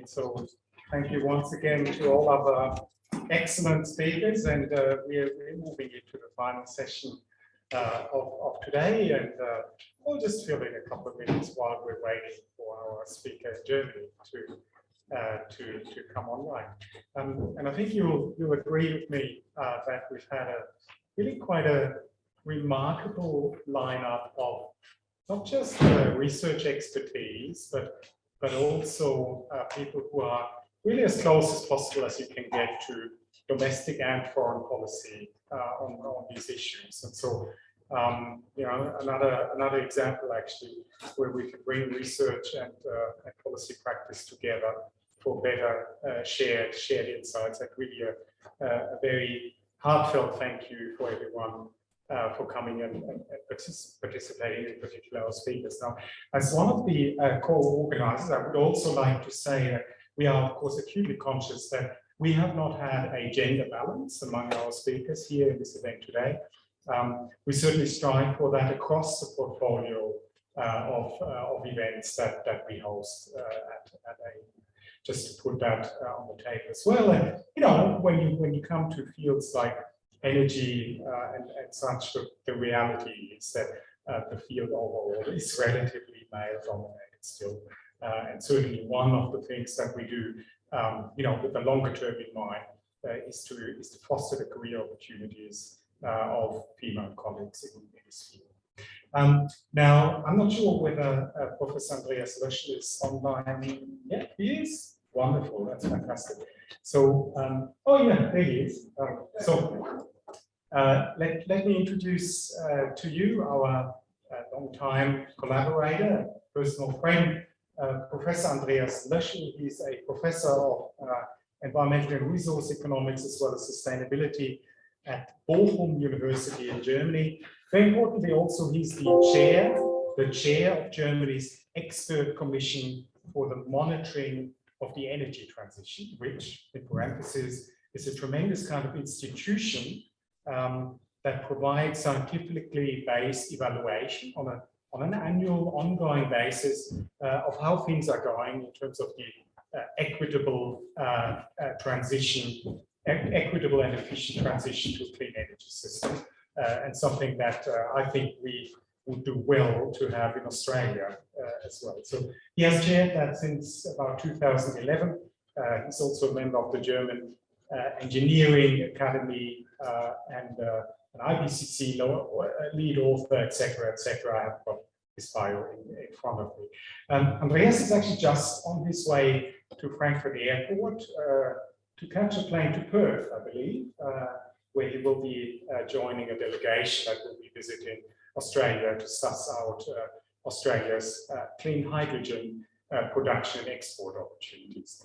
So thank you once again to all our excellent speakers, and we're moving into the final session of today, and we'll just fill in a couple of minutes while we're waiting for our speaker in Germany to come online. And I think you'll agree with me that we've had really quite a remarkable lineup of not just research expertise, but also people who are really as close as possible as you can get to domestic and foreign policy on these issues. And so, you know, another example actually where we can bring research and policy practice together for better shared insights. And really a very heartfelt thank you for everyone for coming and participating, in particular our speakers. Now, as one of the co-organizers, I would also like to say that we are, of course, acutely conscious that we have not had a gender balance among our speakers here in this event today. We certainly strive for that across the portfolio of events that we host at just to put that on the table as well. And you know, when you come to fields like energy and such, the reality is that the field overall is relatively male-dominated still, and certainly one of the things that we do, you know, with the longer term in mind, is to foster the career opportunities of female colleagues in this field. Now, I'm not sure whether Professor Andreas Loeschel is online. Yeah, he is. Wonderful, that's fantastic. So, oh yeah, there he is. Let me introduce to you our long-time collaborator, personal friend, Professor Andreas Loeschel. He's a professor of environmental and resource economics as well as sustainability at Bochum University in Germany. Very importantly, also he's the chair of Germany's expert commission for the monitoring of the energy transition, which, in parentheses, is a tremendous kind of institution that provides scientifically based evaluation on an annual, ongoing basis of how things are going in terms of the equitable transition, equitable and efficient transition to a clean energy system, and something that I think we would do well to have in Australia as well. So he has chaired that since about 2011. He's also a member of the German Engineering Academy and an IPCC lead author, etc., etc. I have got his bio in front of me. Andreas is actually just on his way to Frankfurt Airport to catch a plane to Perth, I believe, where he will be joining a delegation that will be visiting Australia to suss out Australia's clean hydrogen production and export opportunities.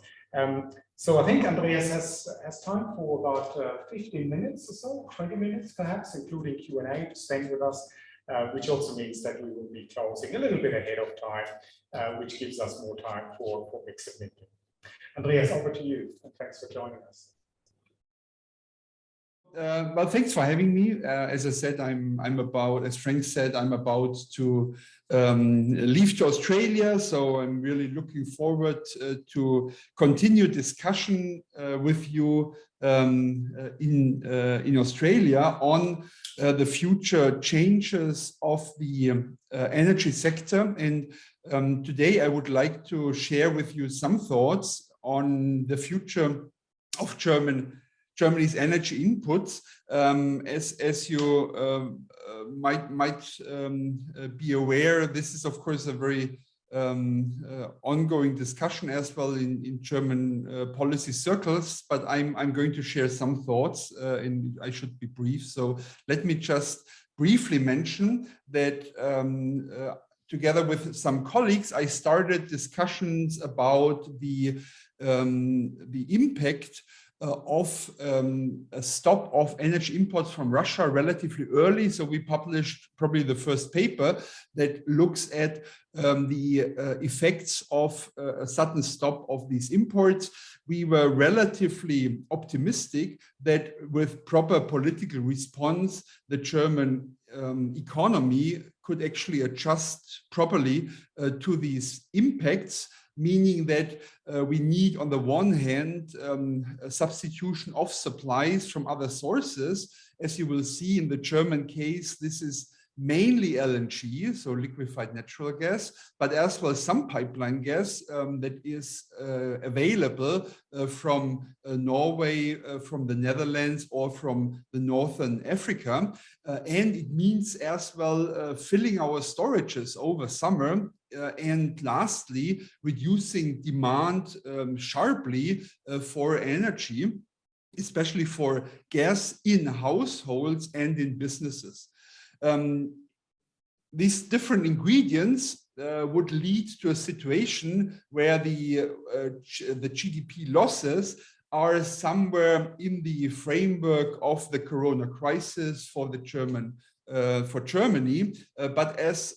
So I think Andreas has time for about 15 minutes or so, 20 minutes perhaps, including Q&A to spend with us, which also means that we will be closing a little bit ahead of time, which gives us more time for mixed submitting. Andreas, over to you, and thanks for joining us. Well, thanks for having me. As I said, as Frank said, I'm about to leave to Australia, so I'm really looking forward to continue discussion with you in Australia on the future changes of the energy sector. And today I would like to share with you some thoughts on the future of Germany's energy inputs. As you might be aware, this is of course a very ongoing discussion as well in German policy circles, but I'm going to share some thoughts and I should be brief. So let me just briefly mention that together with some colleagues, I started discussions about the impact of a stop of energy imports from Russia relatively early. So we published probably the first paper that looks at the effects of a sudden stop of these imports. We were relatively optimistic that with proper political response, the German economy could actually adjust properly to these impacts. meaning that we need, on the one hand, a substitution of supplies from other sources. As you will see in the German case, this is mainly LNG, so liquefied natural gas, but as well some pipeline gas that is available from Norway, from the Netherlands, or from the Northern Africa. And it means as well filling our storages over summer. And lastly, reducing demand sharply for energy, especially for gas in households and in businesses. These different ingredients would lead to a situation where the GDP losses are somewhere in the framework of the Corona crisis for the for Germany. But as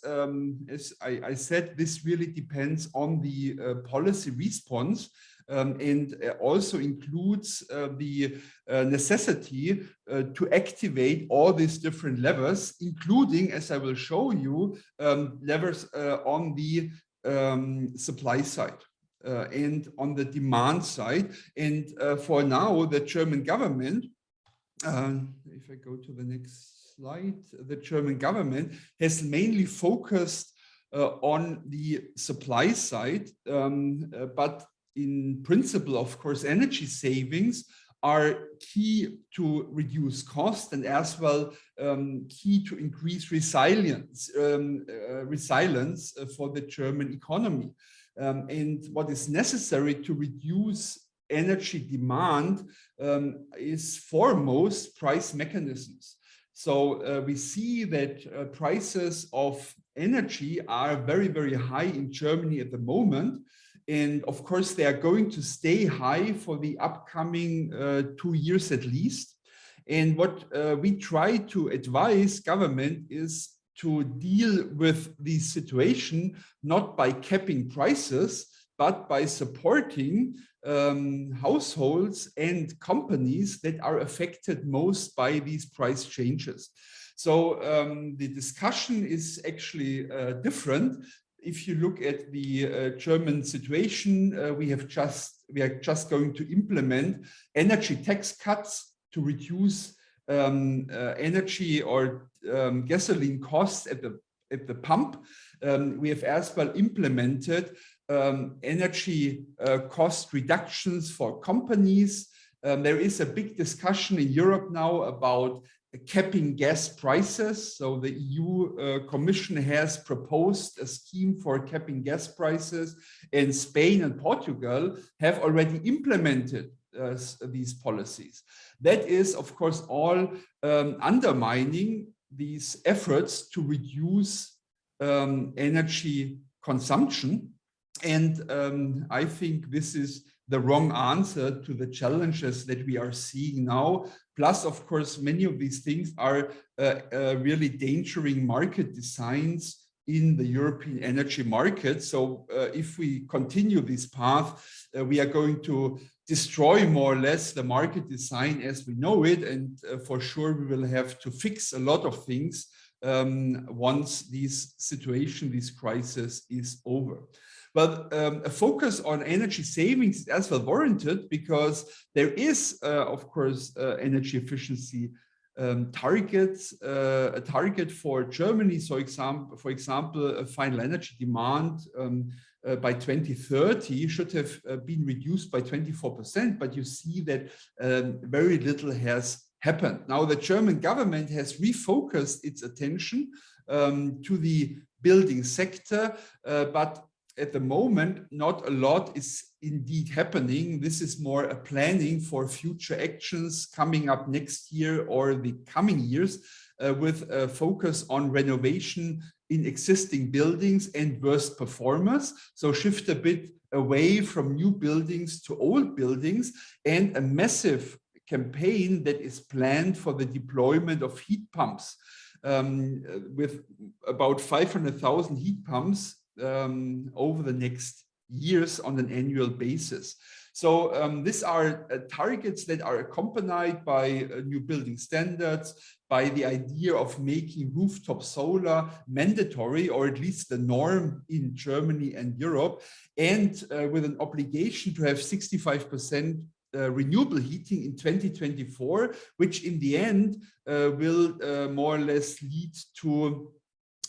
I said, this really depends on the policy response. And also includes the necessity to activate all these different levers, including, as I will show you, levers on the supply side and on the demand side. And for now, the German government, if I go to the next slide, the German government has mainly focused on the supply side, but in principle, of course, energy savings are key to reduce cost and as well key to increase resilience for the German economy. And what is necessary to reduce energy demand is foremost price mechanisms. So we see that prices of energy are very, very high in Germany at the moment. And of course, they are going to stay high for the upcoming 2 years at least. And what we try to advise government is to deal with the situation, not by capping prices, but by supporting households and companies that are affected most by these price changes. So the discussion is actually different. If you look at the German situation, we are just going to implement energy tax cuts to reduce energy or gasoline costs at the pump. We have as well implemented energy cost reductions for companies. There is a big discussion in Europe now about capping gas prices. So the EU Commission has proposed a scheme for capping gas prices, and Spain and Portugal have already implemented these policies. That is, of course, all undermining these efforts to reduce energy consumption. And I think this is the wrong answer to the challenges that we are seeing now. Plus, of course, many of these things are really endangering market designs in the European energy market. So if we continue this path, we are going to destroy more or less the market design as we know it. And for sure, we will have to fix a lot of things once this crisis is over. But a focus on energy savings is as well warranted because there is, of course, energy efficiency targets, a target for Germany. So, for example, a final energy demand by 2030 should have been reduced by 24%. But you see that very little has happened. Now, the German government has refocused its attention to the building sector, but at the moment, not a lot is indeed happening. This is more a planning for future actions coming up next year or the coming years with a focus on renovation in existing buildings and worst performers. So shift a bit away from new buildings to old buildings, and a massive campaign that is planned for the deployment of heat pumps with about 500,000 heat pumps over the next years on an annual basis. So these are targets that are accompanied by new building standards, by the idea of making rooftop solar mandatory, or at least the norm in Germany and Europe, and with an obligation to have 65% renewable heating in 2024, which in the end will more or less lead to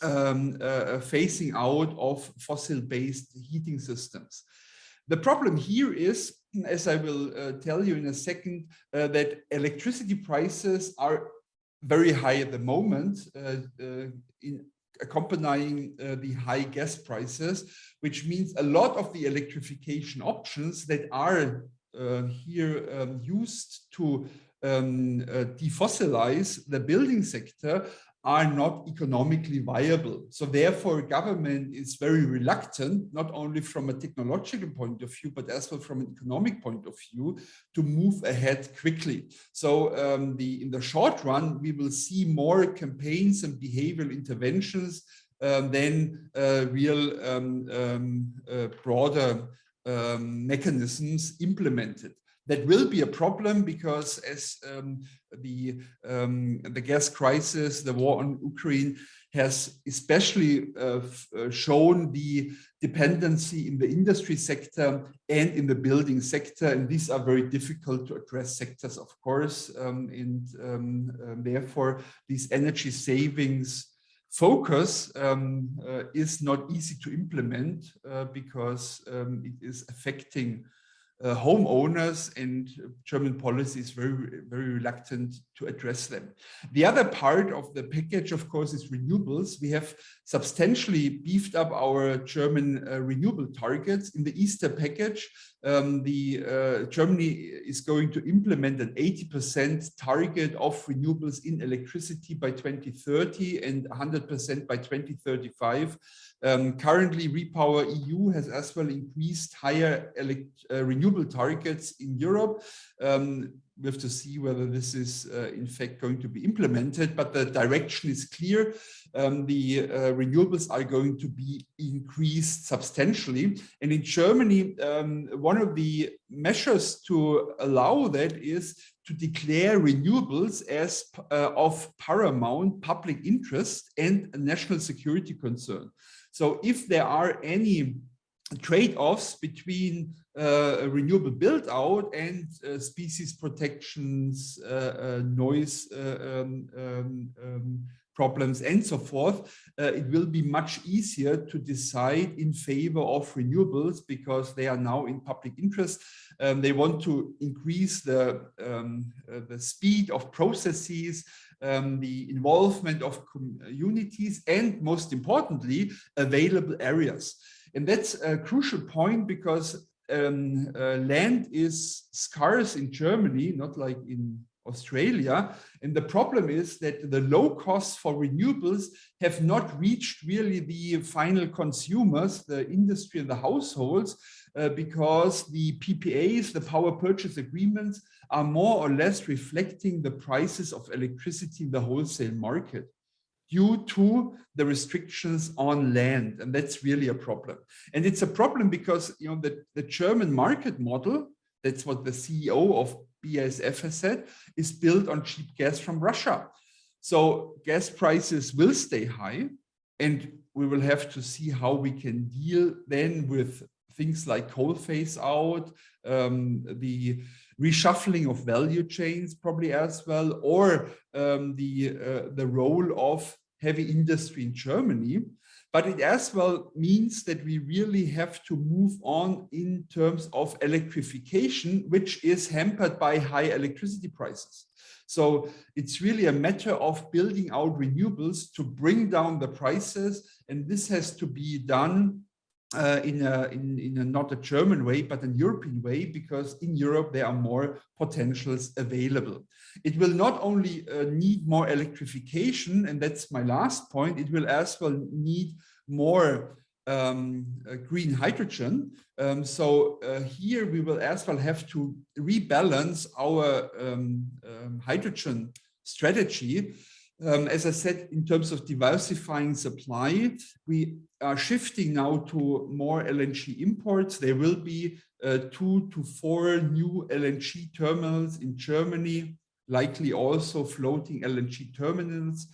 phasing out of fossil-based heating systems. The problem here is, as I will tell you in a second, that electricity prices are very high at the moment, in accompanying the high gas prices, which means a lot of the electrification options that are here used to defossilize the building sector are not economically viable. So therefore, government is very reluctant, not only from a technological point of view, but as well from an economic point of view, to move ahead quickly. So in the short run, we will see more campaigns and behavioral interventions than real broader mechanisms implemented. That will be a problem because as the gas crisis, the war on Ukraine has especially shown the dependency in the industry sector and in the building sector. And these are very difficult to address sectors, of course. Therefore, these energy savings focus is not easy to implement because it is affecting homeowners, and German policy is very, very reluctant to address them. The other part of the package, of course, is renewables. We have substantially beefed up our German renewable targets. In the Easter package, Germany is going to implement an 80% target of renewables in electricity by 2030 and 100% by 2035. Currently, Repower EU has as well increased higher renewable targets in Europe. We have to see whether this is in fact going to be implemented, but the direction is clear. The renewables are going to be increased substantially. And in Germany, one of the measures to allow that is to declare renewables as of paramount public interest and a national security concern. So if there are any trade-offs between renewable build-out and species protections, noise problems, and so forth, it will be much easier to decide in favor of renewables because they are now in public interest. They want to increase the speed of processes, the involvement of communities, and most importantly, available areas. And that's a crucial point because land is scarce in Germany, not like in Australia. And the problem is that the low costs for renewables have not reached really the final consumers, the industry and the households, because the PPAs, the power purchase agreements, are more or less reflecting the prices of electricity in the wholesale market due to the restrictions on land. And that's really a problem. And it's a problem because, you know, the German market model, that's what the CEO of BASF has said, is built on cheap gas from Russia. So gas prices will stay high, and we will have to see how we can deal then with things like coal phase out, the reshuffling of value chains probably as well, or the role of heavy industry in Germany. But it as well means that we really have to move on in terms of electrification, which is hampered by high electricity prices. So it's really a matter of building out renewables to bring down the prices. And this has to be done in a not a German way, but a European way, because in Europe there are more potentials available. It will not only need more electrification, and that's my last point, it will as well need more green hydrogen. So here we will as well have to rebalance our hydrogen strategy. As I said, in terms of diversifying supply, we are shifting now to more LNG imports. There will be 2 to 4 new LNG terminals in Germany, likely also floating LNG terminals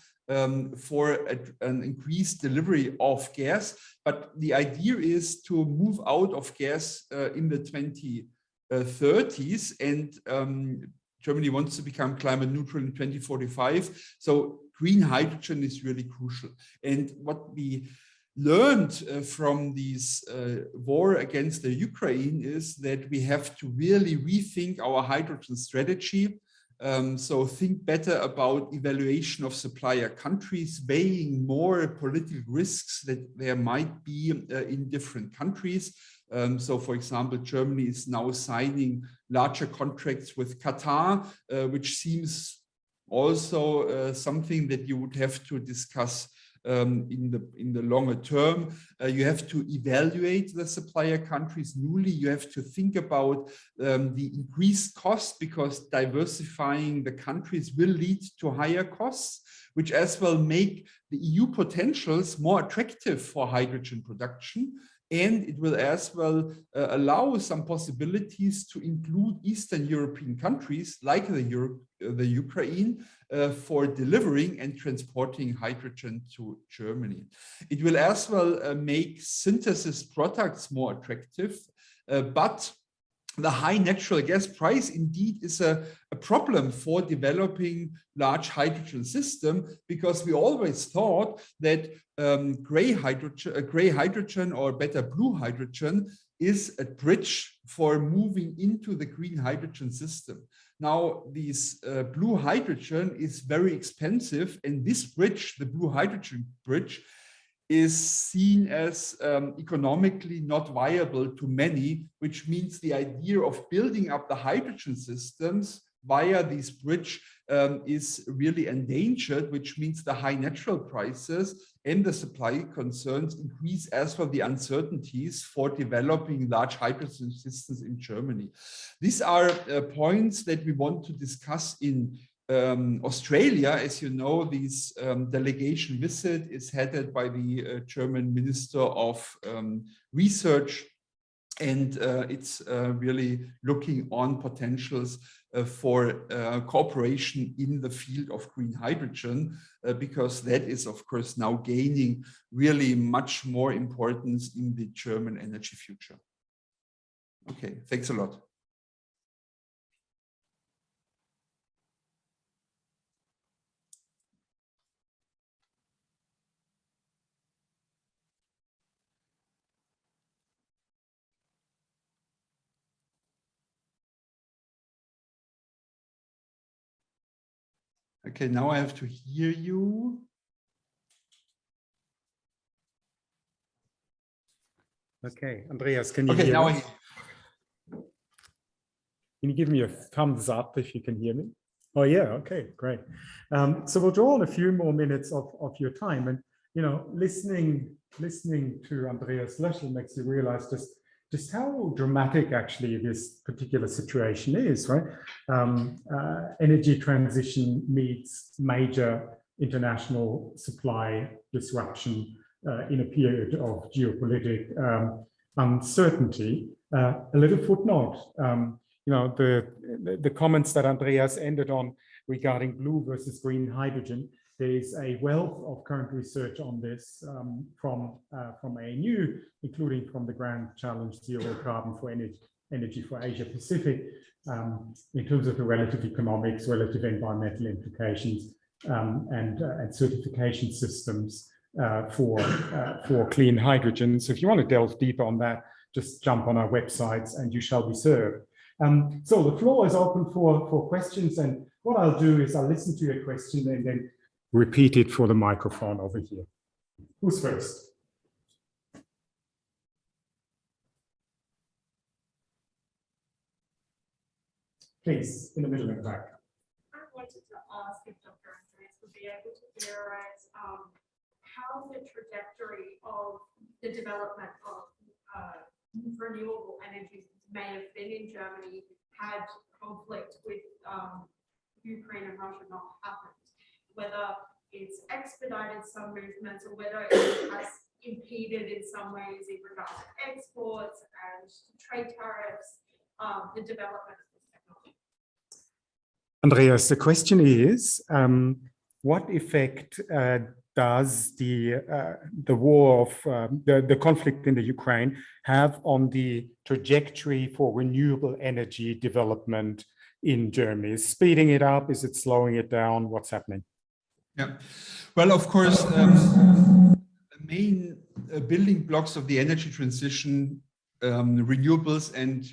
for an increased delivery of gas. But the idea is to move out of gas in the 2030s, and Germany wants to become climate neutral in 2045. So green hydrogen is really crucial. And what we learned from this war against the Ukraine is that we have to really rethink our hydrogen strategy. So think better about evaluation of supplier countries, weighing more political risks that there might be in different countries. So, for example, Germany is now signing larger contracts with Qatar, which seems also something that you would have to discuss in the longer term. You have to evaluate the supplier countries newly. You have to think about the increased cost, because diversifying the countries will lead to higher costs, which as well make the EU potentials more attractive for hydrogen production. And it will as well allow some possibilities to include Eastern European countries like the Ukraine for delivering and transporting hydrogen to Germany. It will as well make synthesis products more attractive, but the high natural gas price indeed is a problem for developing large hydrogen system, because we always thought that gray hydrogen, or better blue hydrogen, is a bridge for moving into the green hydrogen system. Now, this blue hydrogen is very expensive, and this bridge, the blue hydrogen bridge, is seen as economically not viable to many, which means the idea of building up the hydrogen systems via this bridge is really endangered, which means the high natural prices and the supply concerns increase as well the uncertainties for developing large hydrogen systems in Germany. These are points that we want to discuss in Australia. As you know, this delegation visit is headed by the German Minister of Research, and it's really looking on potentials for cooperation in the field of green hydrogen, because that is, of course, now gaining really much more importance in the German energy future. Okay, thanks a lot. Okay, now I have to hear you. Okay, Andreas, can you hear me? Can you give me a thumbs up if you can hear me? Oh yeah, okay, great. So we'll draw on a few more minutes of your time, and listening to Andreas Loeschel makes you realize just how dramatic actually this particular situation is, right? Energy transition meets major international supply disruption in a period of geopolitical uncertainty. A little footnote, the comments that Andreas ended on regarding blue versus green hydrogen. There is a wealth of current research on this from ANU, including from the Grand Challenge Zero Carbon for Energy for Asia Pacific, in terms of the relative economics, relative environmental implications, and certification systems for clean hydrogen. So if you want to delve deeper on that, just jump on our websites and you shall be served. So the floor is open for questions, and what I'll do is I'll listen to your question and then repeat it for the microphone over here. Who's first? Please, in the middle and back. I wanted to ask if Dr. Andreas would be able to theorize how the trajectory of the development of renewable energy may have been in Germany had conflict with Ukraine and Russia not happened. Whether it's expedited some movements or whether it has impeded in some ways in regards to exports and trade tariffs, the development of this technology. Andreas, the question is, what effect does the war of the conflict in the Ukraine have on the trajectory for renewable energy development in Germany? Is speeding it up? Is it slowing it down? What's happening? Yeah, well, of course, the main building blocks of the energy transition, renewables and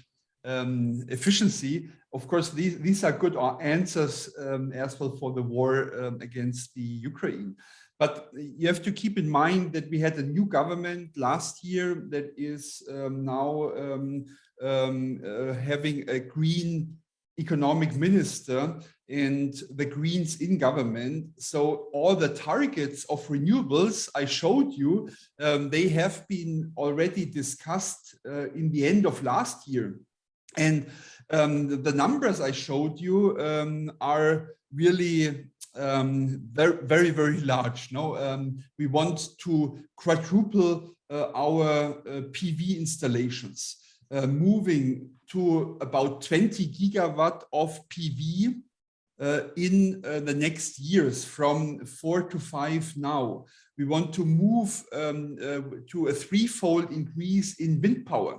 efficiency. Of course, these are good answers as well for the war against the Ukraine. But you have to keep in mind that we had a new government last year that is now having a green economic minister and the Greens in government. So all the targets of renewables I showed you, they have been already discussed in the end of last year. And the numbers I showed you are really very, very large. No, we want to quadruple our PV installations, moving to about 20 gigawatt of PV in the next years, from 4 to 5 now. We want to move to a threefold increase in wind power.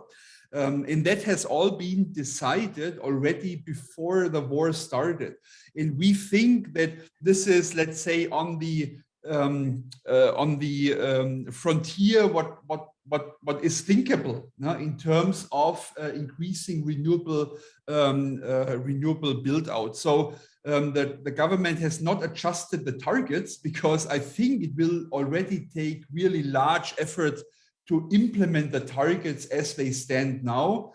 And that has all been decided already before the war started. And we think that this is, let's say, on the frontier, what is thinkable in terms of increasing renewable build out. So the government has not adjusted the targets because I think it will already take really large effort to implement the targets as they stand now,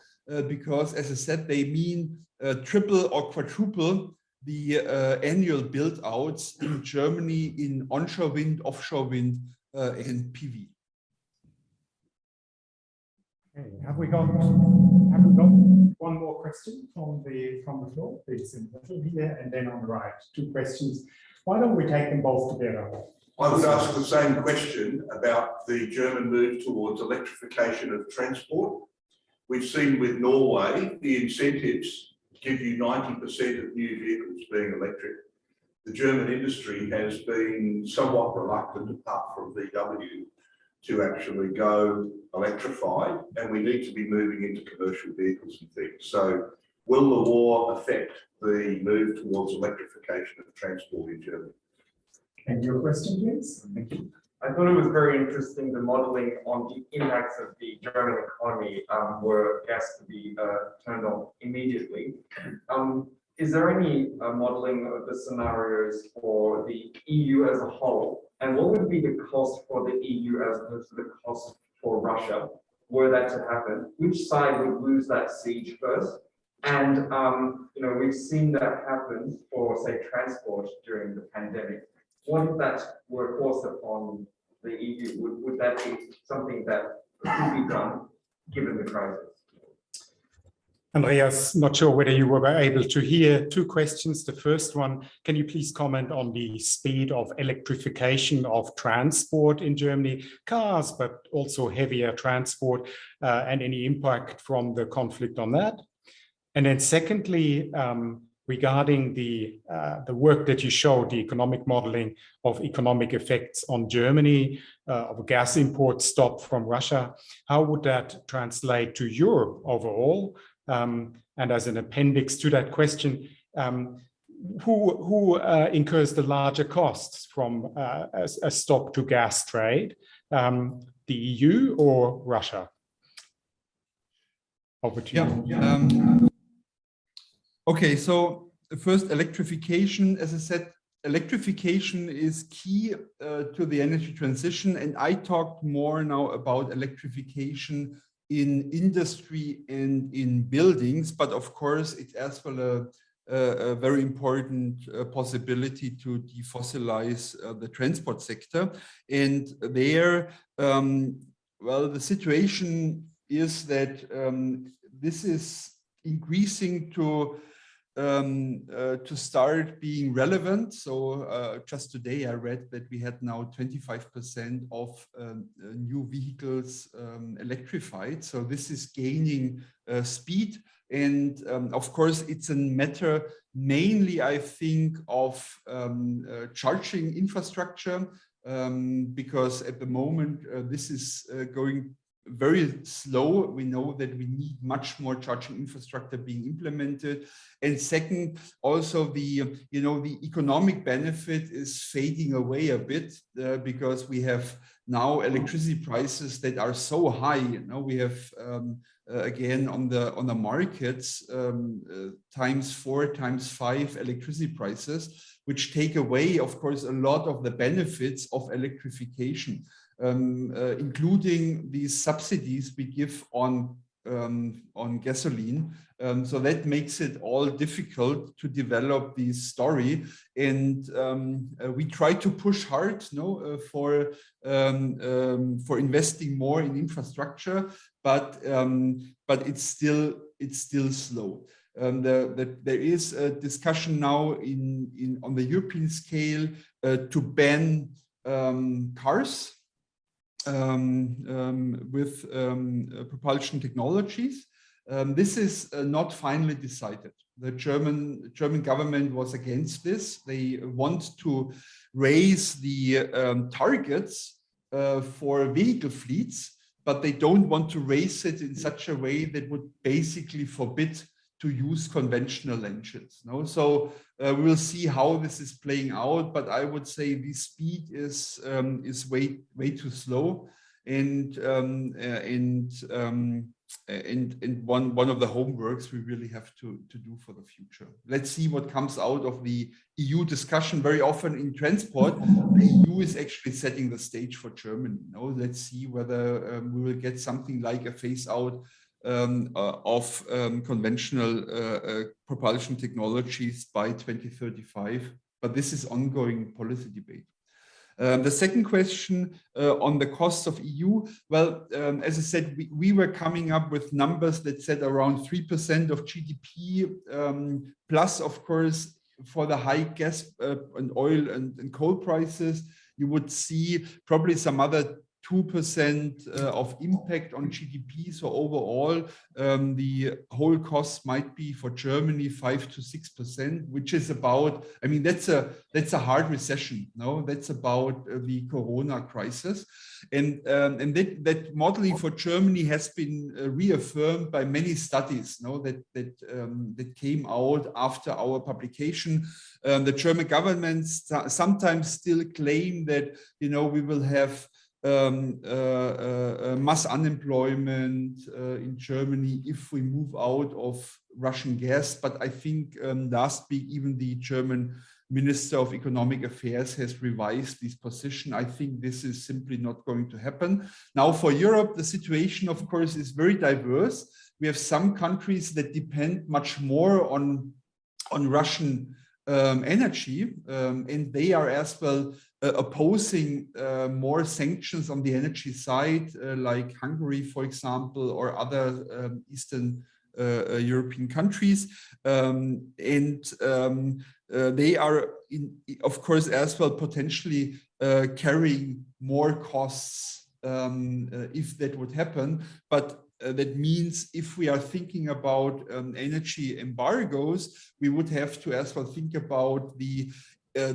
because, as I said, they mean triple or quadruple the annual build outs in Germany in onshore wind, offshore wind, and PV. Okay. Have we got one more question from the floor? Please, in the middle here, and then on the right, 2 questions. Why don't we take them both together? I would ask the same question about the German move towards electrification of transport. We've seen with Norway, the incentives give you 90% of new vehicles being electric. The German industry has been somewhat reluctant, apart from VW, to actually go electrified, and we need to be moving into commercial vehicles and things. So will the war affect the move towards electrification of transport in Germany? And your question, please. Thank you. I thought it was very interesting, the modeling on the impacts of the German economy were gas to be turned on immediately. Is there any modeling of the scenarios for the EU as a whole? And what would be the cost for the EU as opposed to the cost for Russia, were that to happen? Which side would lose that siege first? And you know, we've seen that happen for, say, transport during the pandemic. What if that were forced upon the EU? Would that be something that could be done given the crisis? Andreas, not sure whether you were able to hear 2 questions. The first one, can you please comment on the speed of electrification of transport in Germany, cars, but also heavier transport, and any impact from the conflict on that? And then secondly, regarding the work that you showed, the economic modeling of economic effects on Germany, of a gas import stop from Russia, how would that translate to Europe overall? And as an appendix to that question, who incurs the larger costs from a stop to gas trade, the EU or Russia? Over to you. Okay, so first, electrification. As I said, electrification is key to the energy transition, and I talked more now about electrification in industry and in buildings, but of course it's as well a very important possibility to defossilize the transport sector. And there, well, the situation is that this is increasing to to start being relevant. So just today I read that we had now 25% of new vehicles electrified. So this is gaining speed. And of course, it's a matter mainly, I think, of charging infrastructure, because at the moment this is going very slow. We know that we need much more charging infrastructure being implemented. And second, also the economic benefit is fading away a bit because we have now electricity prices that are so high. We have again on the markets ×4, ×5 electricity prices, which take away, of course, a lot of the benefits of electrification. Including these subsidies we give on gasoline. So that makes it all difficult to develop this story. And we try to push hard for investing more in infrastructure, but it's still slow. There is a discussion now on the European scale to ban cars with propulsion technologies. This is not finally decided. The German government was against this. They want to raise the targets for vehicle fleets, but they don't want to raise it in such a way that would basically forbid to use conventional engines. So we will see how this is playing out, but I would say the speed is way too slow, and one of the homeworks we really have to do for the future. Let's see what comes out of the EU discussion. Very often in transport, the EU is actually setting the stage for Germany. Let's see whether we will get something like a phase out of conventional propulsion technologies by 2035, but this is ongoing policy debate. The second question on the cost of EU, well, as I said, we were coming up with numbers that said around 3% of GDP, plus, of course, for the high gas and oil and coal prices, you would see probably some other 2% of impact on GDP. So overall, the whole cost might be for Germany 5 to 6%, which is about, I mean, that's a hard recession. That's about the Corona crisis. And that modeling for Germany has been reaffirmed by many studies that came out after our publication. The German government sometimes still claim that, we will have mass unemployment in Germany if we move out of Russian gas. But I think last week, even the German Minister of Economic Affairs has revised this position. I think this is simply not going to happen. Now for Europe, the situation, of course, is very diverse. We have some countries that depend much more on Russian energy, and they are as well opposing more sanctions on the energy side, like Hungary, for example, or other Eastern European countries. They are, of course, as well potentially carrying more costs if that would happen. But that means if we are thinking about energy embargoes, we would have to as well think about the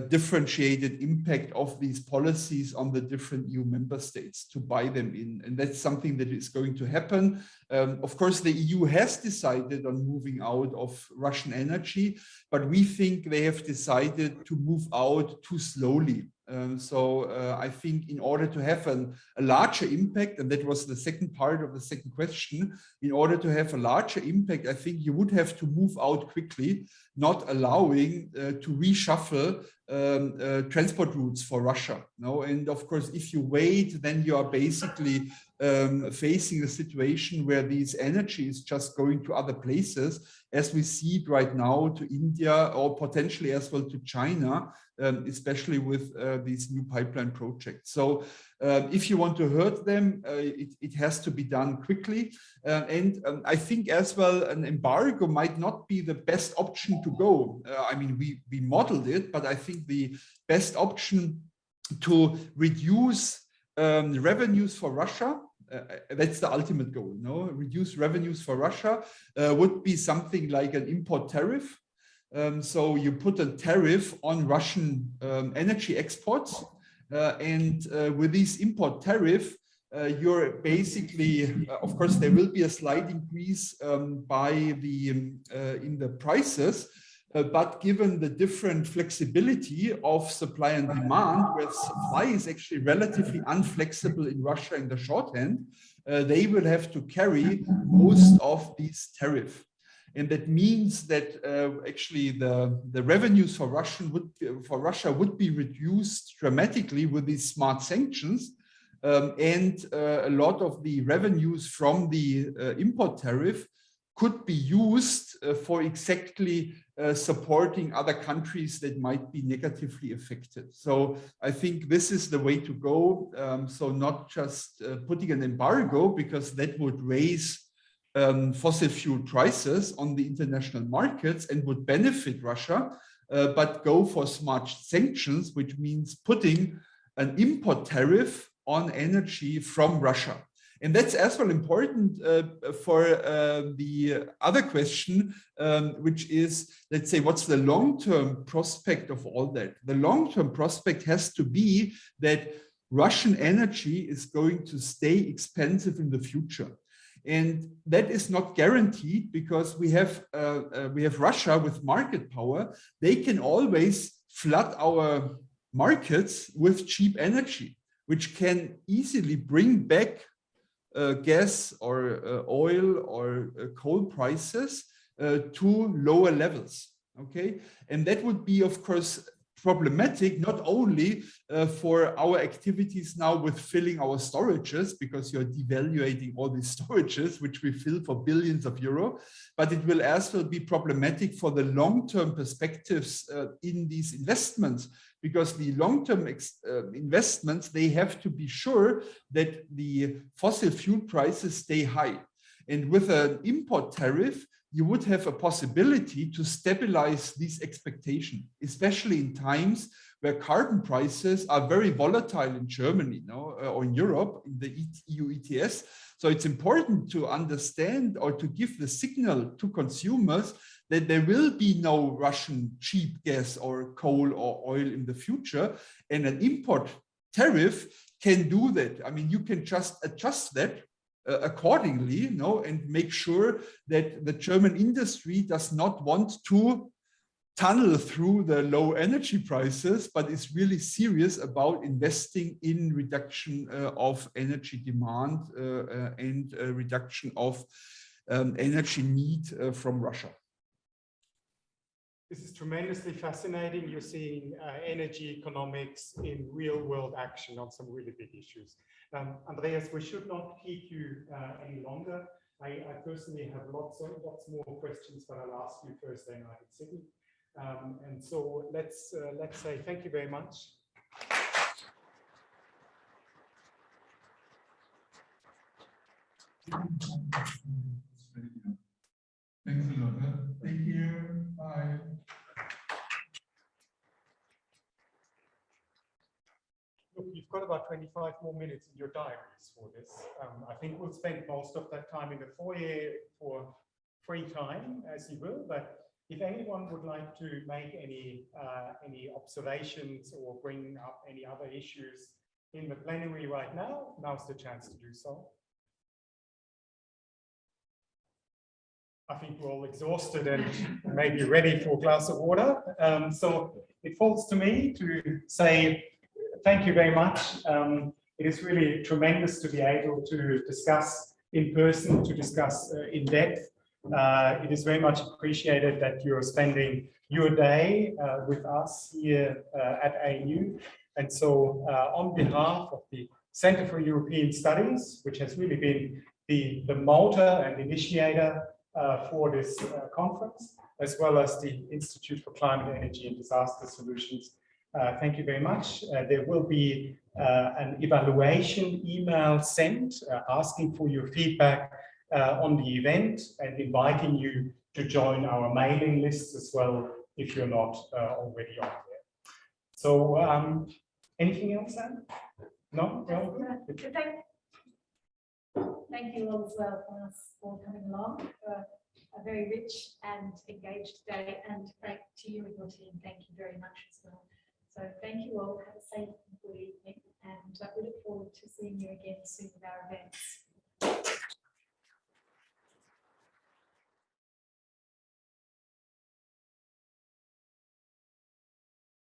differentiated impact of these policies on the different EU member states to buy them in. And that's something that is going to happen. Of course, the EU has decided on moving out of Russian energy, but we think they have decided to move out too slowly. I think in order to have a larger impact, and that was the second part of the second question, in order to have a larger impact, I think you would have to move out quickly, not allowing to reshuffle transport routes for Russia. And of course, if you wait, then you are basically facing a situation where these energy is just going to other places, as we see it right now to India or potentially as well to China, especially with these new pipeline projects. So if you want to hurt them, it has to be done quickly. And I think as well, an embargo might not be the best option to go. I mean, we modeled it, but I think the best option to reduce revenues for Russia, that's the ultimate goal, no? Reduce revenues for Russia would be something like an import tariff. So you put a tariff on Russian energy exports, and with this import tariff, you're basically, of course, there will be a slight increase by the in the prices, but given the different flexibility of supply and demand, where supply is actually relatively unflexible in Russia in the short end, they will have to carry most of these tariffs. And that means that actually the revenues for Russia would be reduced dramatically with these smart sanctions. And a lot of the revenues from the import tariff could be used for exactly supporting other countries that might be negatively affected. So I think this is the way to go. So not just putting an embargo, because that would raise fossil fuel prices on the international markets and would benefit Russia, but go for smart sanctions, which means putting an import tariff on energy from Russia. And that's as well important for the other question, which is, let's say, what's the long-term prospect of all that? The long-term prospect has to be that Russian energy is going to stay expensive in the future. And that is not guaranteed, because we have Russia with market power. They can always flood our markets with cheap energy, which can easily bring back gas or oil or coal prices to lower levels. Okay, and that would be, of course, problematic not only for our activities now with filling our storages, because you're devaluating all these storages, which we fill for billions of euro, but it will as well be problematic for the long-term perspectives in these investments, because the long-term investments, they have to be sure that the fossil fuel prices stay high. And with an import tariff, you would have a possibility to stabilize these expectations, especially in times where carbon prices are very volatile in Germany, or in Europe, in the EU ETS. So it's important to understand, or to give the signal to consumers, that there will be no Russian cheap gas or coal or oil in the future, and an import tariff can do that. I mean, you can just adjust that accordingly, and make sure that the German industry does not want to tunnel through the low energy prices, but is really serious about investing in reduction of energy demand and reduction of energy need from Russia. This is tremendously fascinating. You're seeing energy economics in real world action on some really big issues. Andreas, we should not keep you any longer. I personally have lots more questions, but I'll ask you first, then I can sit. And so let's say thank you very much. Thanks a lot. Thank you. Bye. Look, you've got about 25 more minutes in your diaries for this. I think we'll spend most of that time in the foyer for free time, as you will. But if anyone would like to make any observations or bring up any other issues in the plenary right now, now's the chance to do so. I think we're all exhausted and maybe ready for a glass of water. So it falls to me to say thank you very much. It is really tremendous to be able to discuss in person, to discuss in depth. It is very much appreciated that you're spending your day with us here at ANU. And so on behalf of the Center for European Studies, which has really been the motor and initiator for this conference, as well as the Institute for Climate, Energy and Disaster Solutions, thank you very much. There will be an evaluation email sent asking for your feedback on the event and inviting you to join our mailing list as well if you're not already on there. So anything else, Anne? No? No? Thank you all as well for us all coming along for a very rich and engaged day, and thank to you and your team. Thank you very much as well. So thank you all. Have a safe and good evening, and we look forward to seeing you again soon with our events.